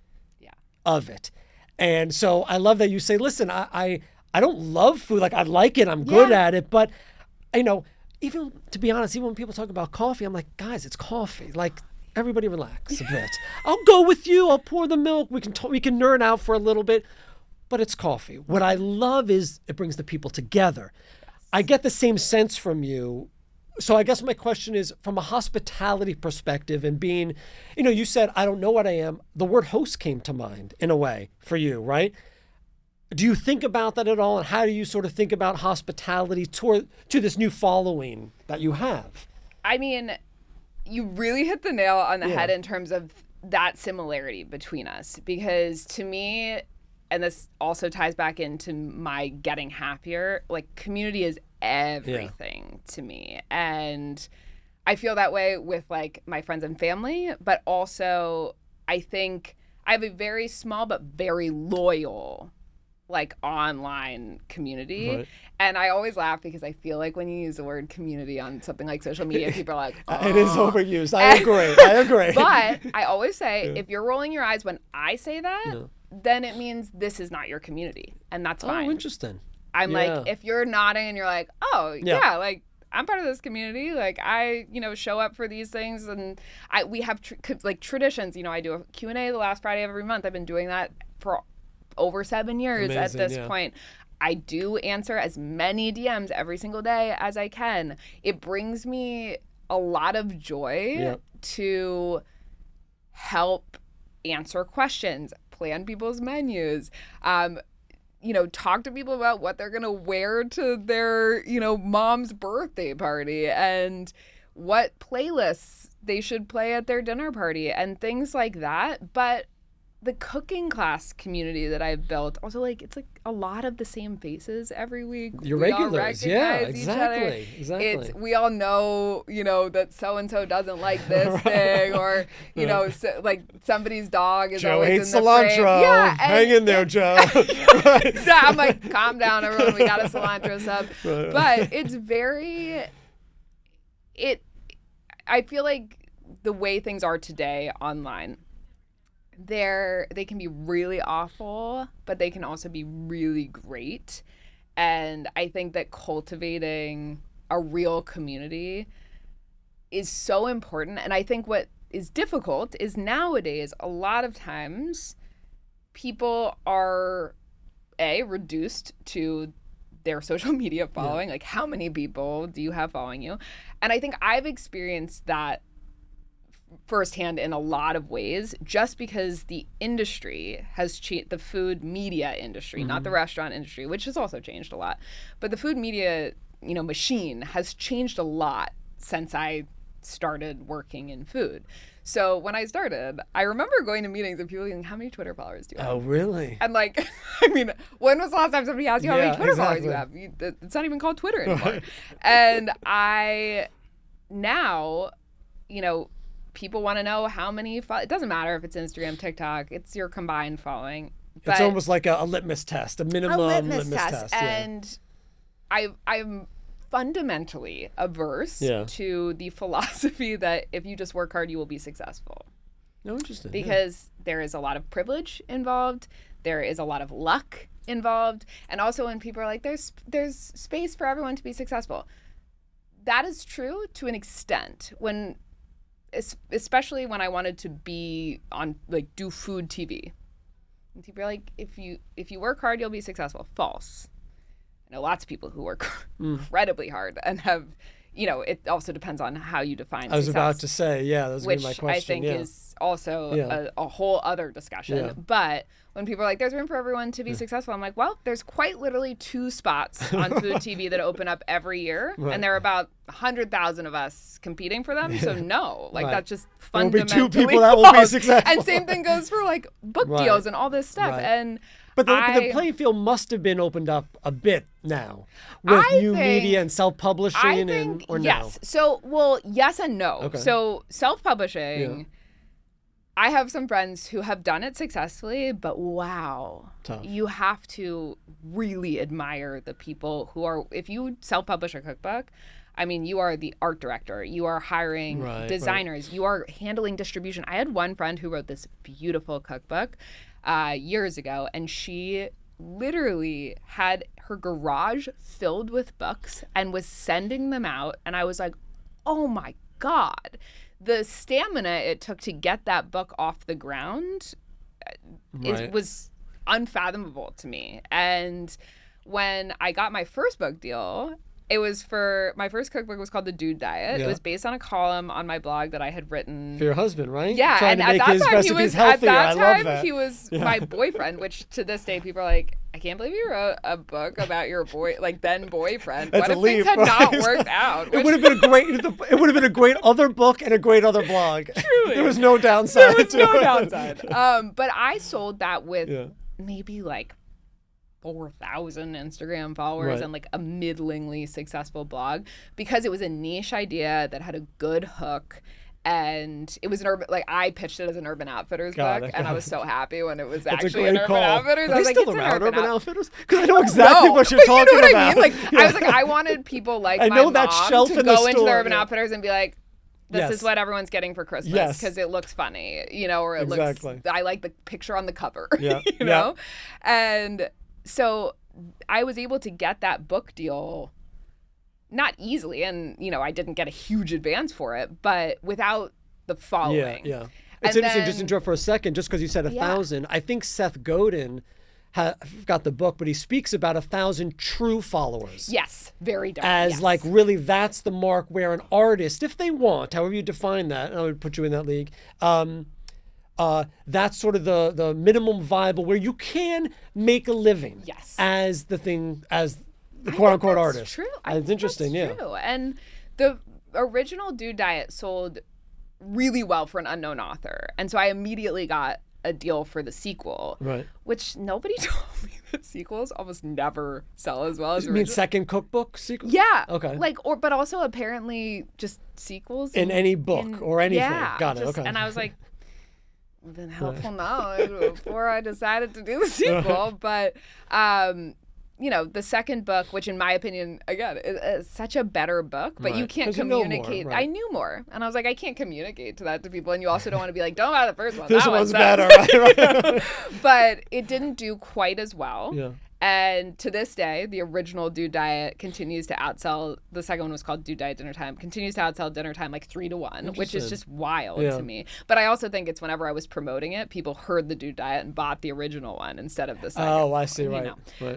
of it. And so I love that you say, listen, I don't love food. Like, I like it. I'm good at it. But, you know, even, to be honest, even when people talk about coffee, I'm like, guys, it's coffee. Like, everybody relax a bit. I'll go with you. I'll pour the milk. We can nerd out for a little bit, but it's coffee. What I love is it brings the people together. I get the same sense from you. So I guess my question is, from a hospitality perspective and being, you know, you said, I don't know what I am. The word host came to mind in a way for you, right? Do you think about that at all? And how do you sort of think about hospitality to this new following that you have? I mean, you really hit the nail on the head in terms of that similarity between us. Because to me, and this also ties back into my getting happier, like, community is everything to me. And I feel that way with, like, my friends and family, but also I think I have a very small but very loyal, like, online community. Right. And I always laugh because I feel like when you use the word community on something like social media, people are like, oh. It is overused. I agree. But I always say, if you're rolling your eyes when I say that, then it means this is not your community. And that's fine. Oh, interesting. I'm like, if you're nodding and you're like, oh, like, I'm part of this community. Like, I, you know, show up for these things, and we have like traditions. You know, I do a Q&A the last Friday of every month. I've been doing that for over 7 years at this point. I do answer as many DMs every single day as I can. It brings me a lot of joy to help answer questions, plan people's menus, you know, talk to people about what they're going to wear to their, you know, mom's birthday party, and what playlists they should play at their dinner party and things like that. But the cooking class community that I've built, also, like, it's like a lot of the same faces every week. Your regulars, exactly. We all know, you know, that so-and-so doesn't like this thing, or, you know, so, like, somebody's dog is Joe always hates in the cilantro. frame. Hang in there, Joe. I'm like, calm down, everyone. We got a cilantro sub. But it's I feel like the way things are today online, they can be really awful, but they can also be really great. And I think that cultivating a real community is so important. And I think what is difficult is nowadays, a lot of times, people are reduced to their social media following. Like, how many people do you have following you? And I think I've experienced that firsthand in a lot of ways, just because the industry has changed, the food media industry, not the restaurant industry, which has also changed a lot, but the food media, you know, machine has changed a lot since I started working in food. So when I started, I remember going to meetings and people being, how many Twitter followers do you have? Oh, really? And, like, I mean, when was the last time somebody asked you how many Twitter followers you have? It's not even called Twitter anymore. And I now, you know, people want to know how many it doesn't matter if it's Instagram, TikTok, it's your combined following. But it's almost like a litmus test, a minimum litmus test. And I'm fundamentally averse to the philosophy that if you just work hard, you will be successful. No, interesting. Because there is a lot of privilege involved. There is a lot of luck involved. And also when people are like, there's space for everyone to be successful. that is true to an extent. Especially when I wanted to be on, like, do food TV. And people are like, if you work hard, you'll be successful. False. I know lots of people who work incredibly hard and have, it also depends on how you define success. I was about to say, that was going to be my question. Which I think is also a whole other discussion. Yeah. But when people are like, there's room for everyone to be successful, I'm like, well, there's quite literally 2 spots on food TV that open up every year. Right. And there are about 100,000 of us competing for them. So no, that's just fundamentally There'll be 2 people that will be successful. And same thing goes for like book deals and all this stuff. Right. And But the playing field must have been opened up a bit now with new media and self-publishing, or no? Yes. So, yes and no. Okay. So self-publishing, I have some friends who have done it successfully, but wow, tough. You have to really admire the people who are, if you self-publish a cookbook, I mean, you are the art director, you are hiring designers, you are handling distribution. I had one friend who wrote this beautiful cookbook years ago, and she literally had her garage filled with books and was sending them out. And I was like, oh my God, the stamina it took to get that book off the ground was unfathomable to me. And when I got my first book deal, it was for, my first cookbook was called The Dude Diet. Yeah. It was based on a column on my blog that I had written. For your husband, right? Yeah. Trying to make his recipes healthier. At that time, I love that. He was my boyfriend, which to this day people are like, I can't believe you wrote a book about your then boyfriend. That's what if things had not worked out? It would have been a great. It would have been a great other book and a great other blog. Truly, there was no downside. There was no downside. But I sold that with maybe like 4,000 Instagram followers and like a middlingly successful blog, because it was a niche idea that had a good hook. And it was an urban, like I pitched it as an Urban Outfitters book, and I was so happy when it was actually an Urban Outfitters. Are they still around, Urban Outfitters? Because I know exactly what you're talking about. I mean? Like I was like, I wanted people like my mom to go into the Urban Outfitters and be like, this is what everyone's getting for Christmas because it looks funny, or it looks. I like the picture on the cover, you know, and so I was able to get that book deal. Not easily, and I didn't get a huge advance for it, but without the following. Yeah. It's interesting, just to interrupt for a second, just because you said 1,000. I think Seth Godin got the book, but he speaks about 1,000 true followers. Yes, very dark. As like really, that's the mark where an artist, if they want, however you define that, and I would put you in that league. That's sort of the minimum viable where you can make a living. Yes. As the quote-unquote artist. True. It's interesting, that's true. And the original Dude Diet sold really well for an unknown author. And so I immediately got a deal for the sequel. Right. Which nobody told me that sequels almost never sell as well as original. You mean second cookbook sequels? Yeah. Okay. But also apparently just sequels. In any book or anything. Yeah. Got it, okay. And I was like, been helpful knowledge before I decided to do the sequel. But the second book, which in my opinion, again, is such a better book, but you can't communicate. You know more, I knew more. And I was like, I can't communicate to that to people. And you also don't want to be like, don't buy the first one. This one's better, right? But it didn't do quite as well. Yeah. And to this day, the original Dude Diet continues to outsell. The second one was called Dude Diet Dinner Time. Continues to outsell Dinner Time like 3-1, which is just wild to me. But I also think it's whenever I was promoting it, people heard the Dude Diet and bought the original one instead of the second. Oh, I see. Right.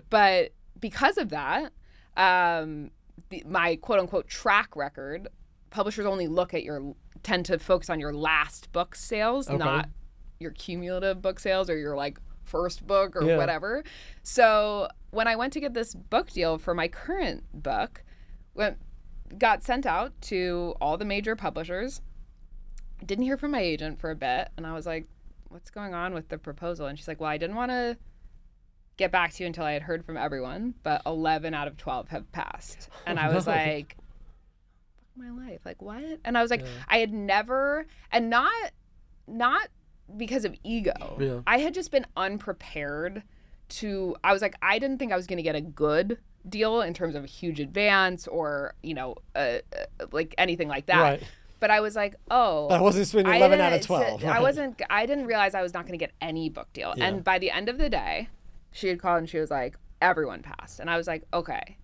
But because of that, my quote unquote track record, publishers only tend to focus on your last book sales, not your cumulative book sales or your like first book or whatever. So when I went to get this book deal for my current book, got sent out to all the major publishers. Didn't hear from my agent for a bit, and I was like, what's going on with the proposal? And she's like, well, I didn't want to get back to you until I had heard from everyone, but 11 out of 12 have passed. And I was like, fuck my life, like what? And I was like, I had never, and not because of ego. Yeah. I had just been unprepared I was like, I didn't think I was going to get a good deal in terms of a huge advance or, like anything like that. Right. But I was like, oh. I wasn't spending 11 out of 12. I didn't realize I was not going to get any book deal. Yeah. And by the end of the day, she had called and she was like, everyone passed. And I was like, okay.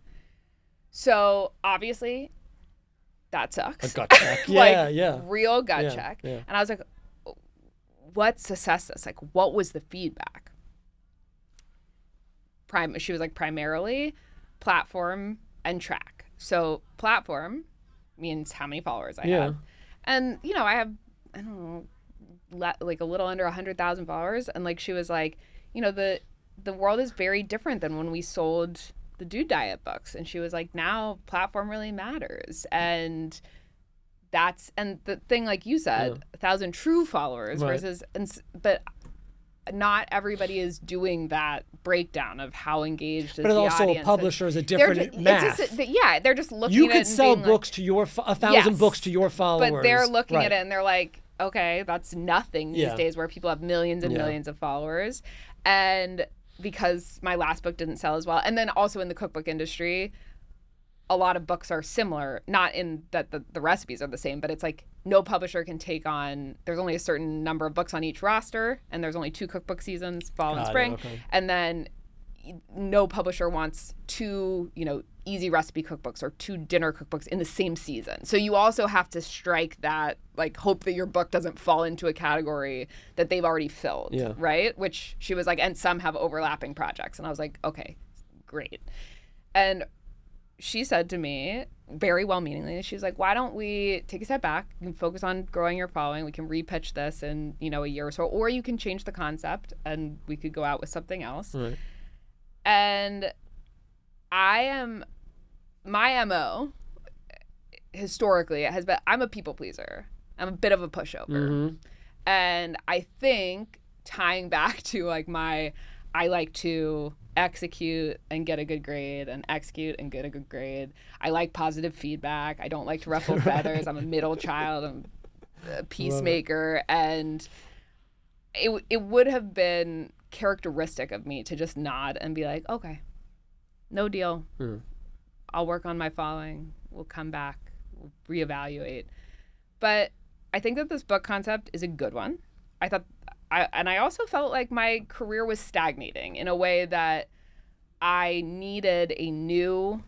So obviously, that sucks. A gut check. Yeah, Real gut check. Yeah. And I was like, let's assess this. Like, what was the feedback? She was like, primarily platform and track. So platform means how many followers I have. And, I have, I don't know, like a little under 100,000 followers. And like, she was like, the world is very different than when we sold the Dude Diet books. And she was like, now platform really matters. And the thing, like you said, 1,000 true followers versus, but not everybody is doing that breakdown of how engaged is the audience. But also a publisher is a different math. They're just looking you at it. You could and sell being books to your 1,000 books to your followers. But they're looking at it and they're like, okay, that's nothing these days where people have millions and millions of followers. And because my last book didn't sell as well, and then also in the cookbook industry, a lot of books are similar, not in that the recipes are the same, but it's like no publisher can take on, there's only a certain number of books on each roster, and there's only 2 cookbook seasons, fall and spring. And then no publisher wants 2, easy recipe cookbooks or 2 dinner cookbooks in the same season. So you also have to strike that, like, hope that your book doesn't fall into a category that they've already filled, right? Which she was like, and some have overlapping projects. And I was like, okay, great. And she said to me, very well-meaningly, she's like, why don't we take a step back and focus on growing your following? We can repitch this in, a year or so, or you can change the concept and we could go out with something else. Right. And my MO historically has been, I'm a people pleaser. I'm a bit of a pushover. Mm-hmm. And I think tying back to like I like to execute and get a good grade and execute and get a good grade. I like positive feedback. I don't like to ruffle feathers. I'm a middle child. I'm a peacemaker. And it would have been characteristic of me to just nod and be like, okay, no deal. I'll work on my following. We'll come back. We'll reevaluate. But I think that this book concept is a good one. I also felt like my career was stagnating in a way that I needed a new,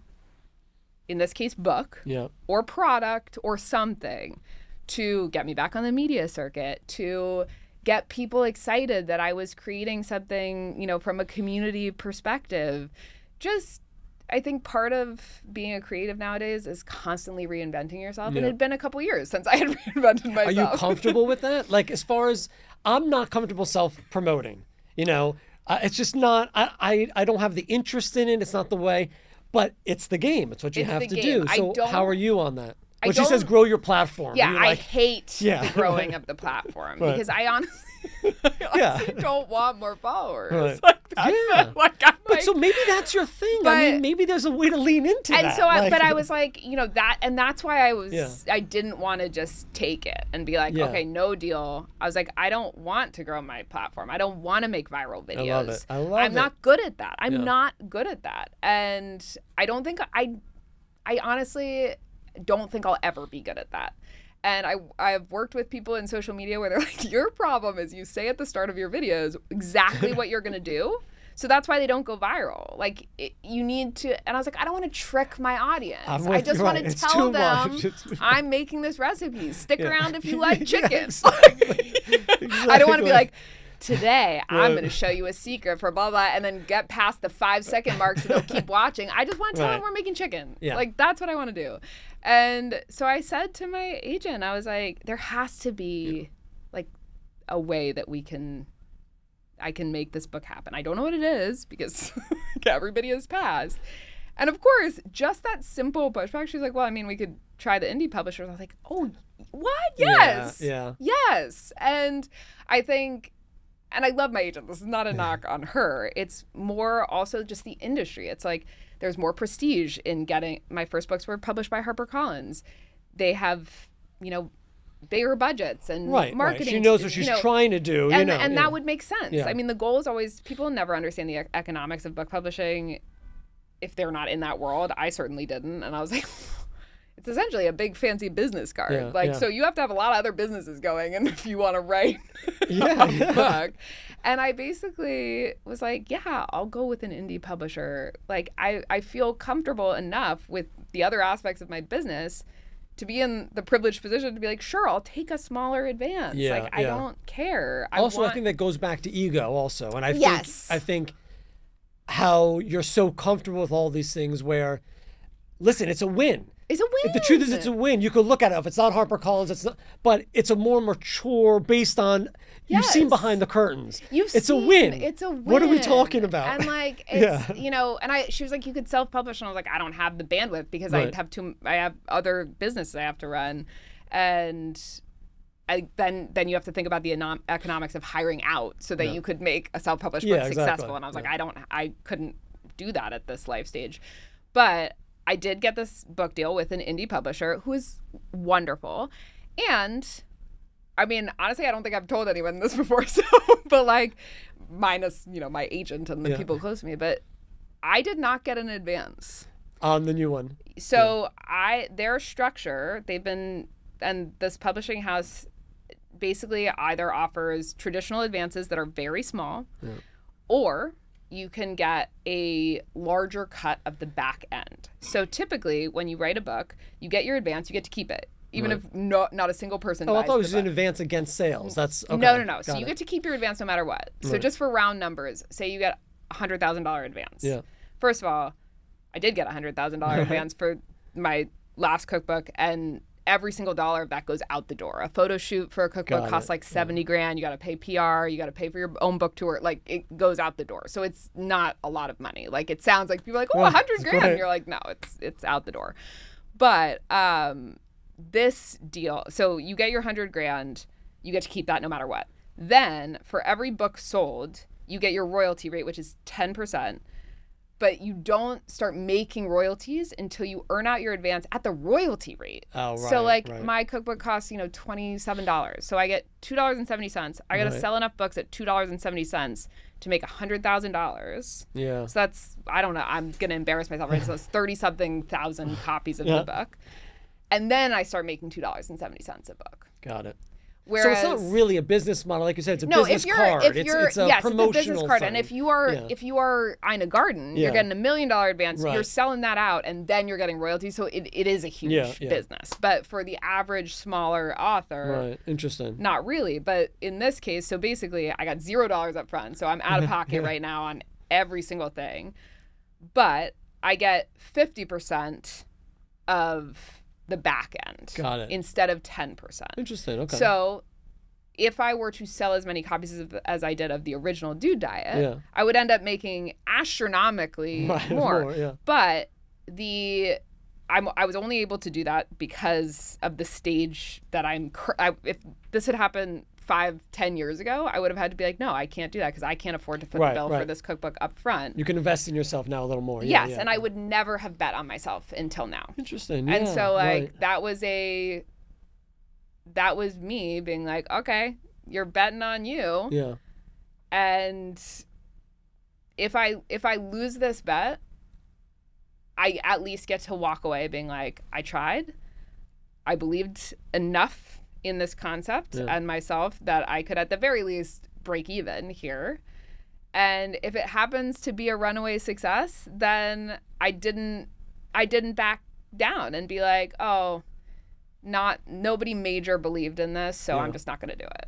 in this case, book or product or something to get me back on the media circuit, to get people excited that I was creating something, from a community perspective. I think part of being a creative nowadays is constantly reinventing yourself. And it had been a couple years since I had reinvented myself. Are you comfortable with that? Like, as far as, I'm not comfortable self-promoting, it's just not, I don't have the interest in it. It's not the way, but it's the game. It's what you have to do. So how are you on that? When she says grow your platform. Yeah, I hate the growing of the platform because I honestly don't want more followers. But so maybe that's your thing. I mean, maybe there's a way to lean into that. And so, but I was like, that, and that's why I didn't want to just take it and be like, okay, no deal. I was like, I don't want to grow my platform. I don't want to make viral videos. I love it. I'm not good at that. I'm not good at that. And I don't think I honestly don't think I'll ever be good at that. And I've worked with people in social media where they're like, your problem is you say at the start of your videos exactly what you're going to do. So that's why they don't go viral. Like, you need to, and I was like, I don't want to trick my audience. I just want to tell them I'm making this recipe. Stick around if you like chicken. Exactly. I don't want to be like, today I'm going to show you a secret for blah, blah, and then get past the 5-second mark so they'll keep watching. I just want to tell them we're making chicken. Yeah. Like, that's what I want to do. And so I said to my agent, I was like, there has to be like a way that I can make this book happen. I don't know what it is because everybody has passed. And of course, just that simple pushback, she's like, well, I mean, we could try the indie publishers. I was like, oh, what? Yes. Yeah. Yes. And I think, and I love my agent. This is not a knock on her. It's more also just the industry. It's like there's more prestige in getting, my first books were published by HarperCollins. They have, bigger budgets and marketing. Right. She knows what she's trying to do. And that would make sense. Yeah. I mean, the goal is always, people never understand the economics of book publishing if they're not in that world. I certainly didn't. And I was like, it's essentially a big fancy business card. So you have to have a lot of other businesses going and if you want to write a book. And I basically was like, yeah, I'll go with an indie publisher. Like, I feel comfortable enough with the other aspects of my business to be in the privileged position to be like, sure, I'll take a smaller advance. Yeah, like, I don't care. I think that goes back to ego also. And I Yes. think how you're so comfortable with all these things where, listen, it's a win. It's a win. The truth is, it's a win. You could look at it. If it's not HarperCollins, it's not. But it's a more mature, based on you've seen behind the curtains. It's a win. It's a win. What are we talking about? And like, it's and she was like, you could self-publish, and I was like, I don't have the bandwidth because I have other businesses I have to run, and then you have to think about the economics of hiring out so that you could make a self-published book successful. And I was like, I couldn't do that at this life stage, but I did get this book deal with an indie publisher who is wonderful. And I mean, honestly, I don't think I've told anyone this before. So, but like, minus, my agent and the people close to me, but I did not get an advance on the new one. So their structure, and this publishing house basically either offers traditional advances that are very small, or you can get a larger cut of the back end. So typically, when you write a book, you get your advance, you get to keep it, even if not a single person buys I thought it was the an book. advance against sales. That's okay. No. So you get to keep your advance no matter what. So Right. just for round numbers, say you get $100,000 advance. Yeah. First of all, I did get a $100,000 advance for my last cookbook, and every single dollar of that goes out the door. A photo shoot for a cookbook costs like $70,000. You got to pay PR. You got to pay for your own book tour. Like, it goes out the door. So it's not a lot of money. Like, it sounds like people are like, oh, $100,000. Right. You're like, no, it's out the door. But this deal, so you get your $100,000. You get to keep that no matter what. Then for every book sold, you get your royalty rate, which is 10%. But you don't start making royalties until you earn out your advance at the royalty rate. Oh, right. So like right. my cookbook costs, $27. So I get $2.70. I got to sell enough books at $2.70 to make $100,000. Yeah. So that's, I don't know, I'm going to embarrass myself, right? So it's 30-something thousand copies of the book. And then I start making $2.70 a book. Got it. Whereas, so it's not really a business model, like you said. It's a business card. It's a promotional it's a business card. thing. And if you are Ina Garden, you're getting $1 million advance. Right. You're selling that out, and then you're getting royalties. So it is a huge business. But for the average smaller author, right, interesting. Not really. But in this case, so basically, I got $0 up front, so I'm out of pocket right now on every single thing. But I get 50% of the back end. Got it. Instead of 10%. Interesting. Okay. So if I were to sell as many copies as I did of the original Dude Diet, I would end up making astronomically more. But I was only able to do that because of the stage that if this had happened 5-10 years ago, I would have had to be like, no, I can't do that because I can't afford to foot the bill for this cookbook up front. You can invest in yourself now a little more. Yes, and I would never have bet on myself until now. Interesting. And so that was me being like, okay, you're betting on you. Yeah. And if I lose this bet, I at least get to walk away being like, I tried. I believed enough in this concept and myself that I could at the very least break even here. And if it happens to be a runaway success, then I didn't back down and be like, oh, nobody major believed in this, so I'm just not going to do it.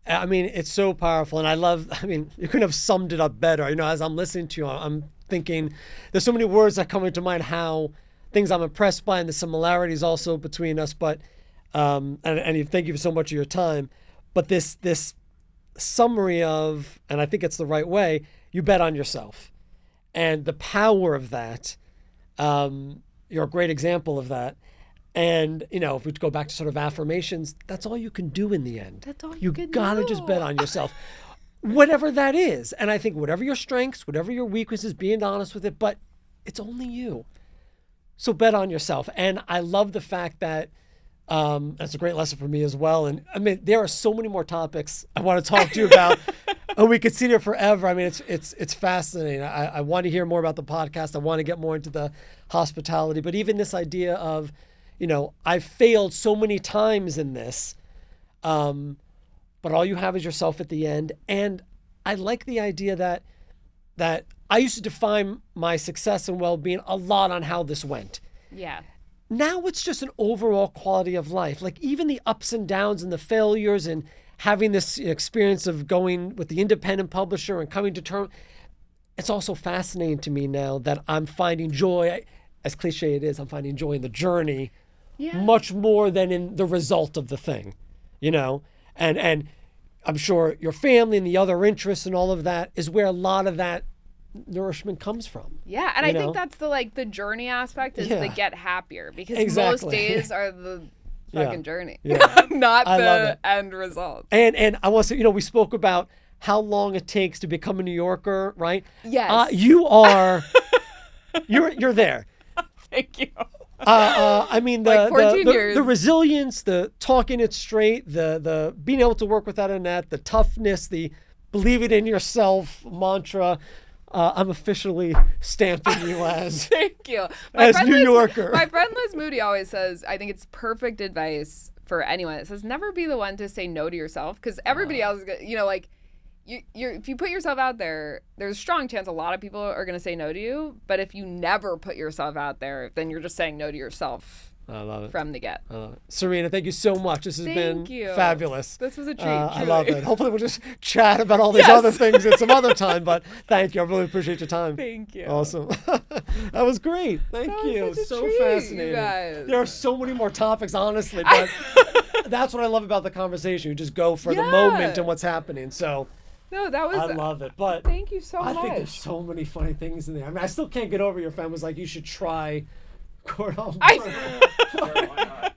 I mean, it's so powerful, and you couldn't have summed it up better. As I'm listening to you, I'm thinking there's so many words that come into mind, how things I'm impressed by and the similarities also between us, but and thank you so much of your time. But this summary of, and I think it's the right way, you bet on yourself. And the power of that, you're a great example of that. And, if we go back to sort of affirmations, that's all you can do in the end. That's all you gotta do. just bet on yourself. Whatever that is. And I think whatever your strengths, whatever your weaknesses, being honest with it, but it's only you. So bet on yourself. And I love the fact that that's a great lesson for me as well. And there are so many more topics I want to talk to you about. And we could sit here forever. It's fascinating. I want to hear more about the podcast. I want to get more into the hospitality. But even this idea of, I've failed so many times in this, but all you have is yourself at the end. And I like the idea that I used to define my success and well-being a lot on how this went. Yeah. now it's just an overall quality of life. Like even the ups and downs and the failures and having this experience of going with the independent publisher and coming to terms. It's also fascinating to me now that I'm finding joy, as cliche it is, I'm finding joy in the journey much more than in the result of the thing, you know? And I'm sure your family and the other interests and all of that is where a lot of that nourishment comes from. Yeah, and I think that's the journey aspect is the get happier, because most days are the fucking journey, not the end result. And I want to say, we spoke about how long it takes to become a New Yorker, right? Yes. You are, you're there. Thank you. I mean, like 14 years. The resilience, the talking it straight, the being able to work without a net, the toughness, the believe it in yourself mantra. I'm officially stamping you as thank you as New Yorker. My friend Liz Moody always says, I think it's perfect advice for anyone. It says never be the one to say no to yourself, because everybody else is gonna, like if you put yourself out there, there's a strong chance a lot of people are going to say no to you. But if you never put yourself out there, then you're just saying no to yourself. I love it. From the get. Serena, thank you so much. This has been fabulous. This was a treat. I love it. Hopefully we'll just chat about all these other things at some other time, but thank you. I really appreciate your time. Thank you. Awesome. That was great. Thank you. So treat, fascinating. You guys. There are so many more topics, honestly, but that's what I love about the conversation. You just go for the moment and what's happening. So no, that was. I love it. But thank you so much. I think there's so many funny things in there. I mean, I still can't get over your friend was like, you should try cordon bleu.